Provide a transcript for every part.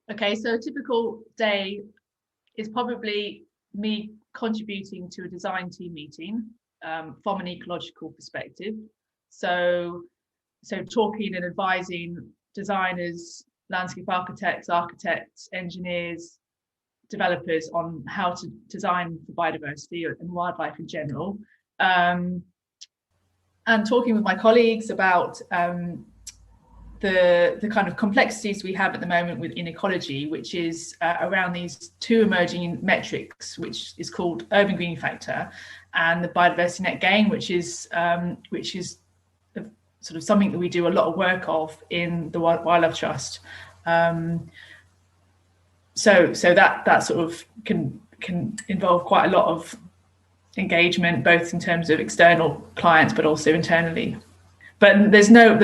Okay, so a typical day is probably me contributing to a design team meeting from an ecological perspective. So talking and advising designers, landscape architects, engineers, developers on how to design for biodiversity and wildlife in general. And talking with my colleagues about the kind of complexities we have at the moment within ecology, which is around these two emerging metrics, which is called urban green factor and the biodiversity net gain, which is sort of something that we do a lot of work of in the Wildlife Trust. So that sort of can involve quite a lot of engagement, both in terms of external clients but also internally. But there's no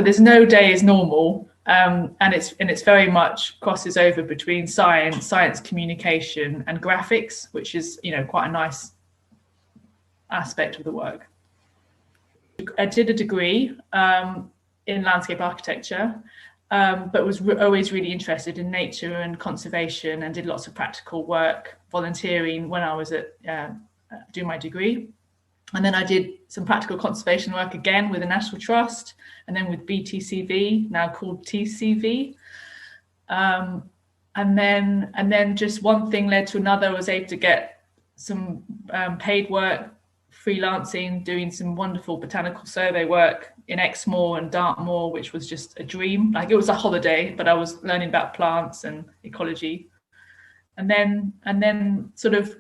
day is normal, and it's very much crosses over between science communication and graphics, which is quite a nice aspect of the work. I did a degree in landscape architecture, but was always really interested in nature and conservation, and did lots of practical work, volunteering when I was doing my degree. And then I did some practical conservation work again with the National Trust, and then with BTCV, now called TCV. And then just one thing led to another. I was able to get some paid work, freelancing, doing some wonderful botanical survey work in Exmoor and Dartmoor, which was just a dream. Like, it was a holiday, but I was learning about plants and ecology. And then sort of,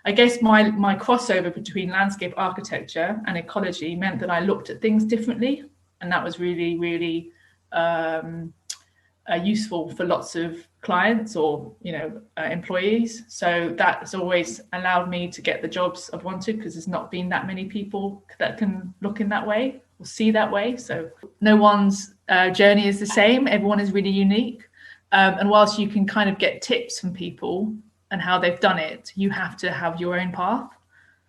I guess my crossover between landscape architecture and ecology meant that I looked at things differently, and that was really, really useful for lots of clients or employees. So that's always allowed me to get the jobs I've wanted, because there's not been that many people that can look in that way or see that way. So no one's journey is the same. Everyone is really unique, and whilst you can kind of get tips from people and how they've done it, you have to have your own path.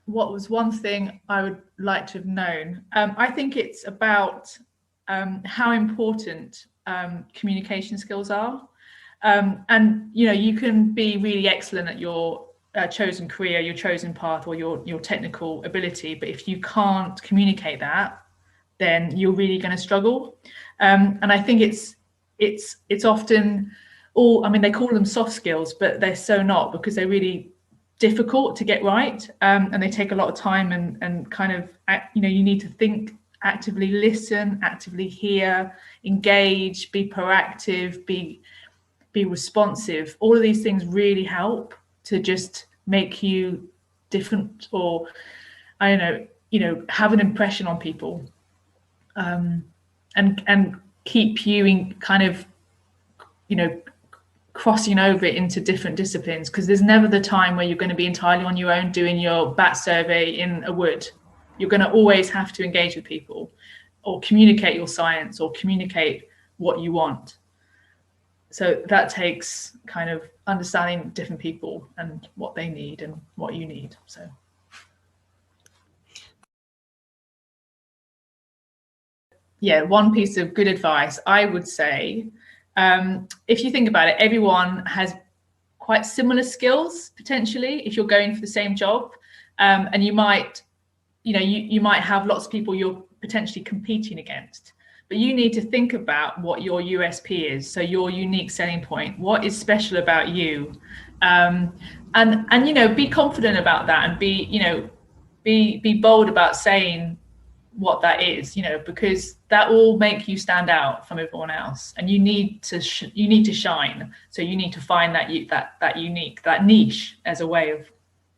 What was one thing I would like to have known? I think it's about how important communication skills are. And you can be really excellent at your chosen career, your chosen path, or your technical ability, but if you can't communicate that, then you're really going to struggle. And I think it's often they call them soft skills, but they're so not, because they're really difficult to get right, and they take a lot of time and kind of you need to think, actively listen, actively hear, engage, be proactive, be responsive. All of these things really help to just make you different, or have an impression on people, and keep you in kind of crossing over into different disciplines, because there's never the time where you're going to be entirely on your own doing your bat survey in a wood. You're going to always have to engage with people, or communicate your science, or communicate what you want. So that takes kind of understanding different people and what they need and what you need. So yeah, one piece of good advice I would say, if you think about it, everyone has quite similar skills potentially if you're going for the same job, and you might have lots of people you're potentially competing against, but you need to think about what your USP is, so your unique selling point. What is special about you? And be confident about that, and be bold about saying what that is, because that will make you stand out from everyone else, and you need to shine. So you need to find that unique, that niche, as a way of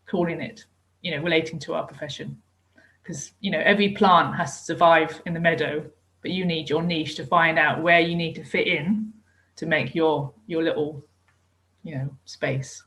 calling it, relating to our profession, because every plant has to survive in the meadow, but you need your niche to find out where you need to fit in to make your little space.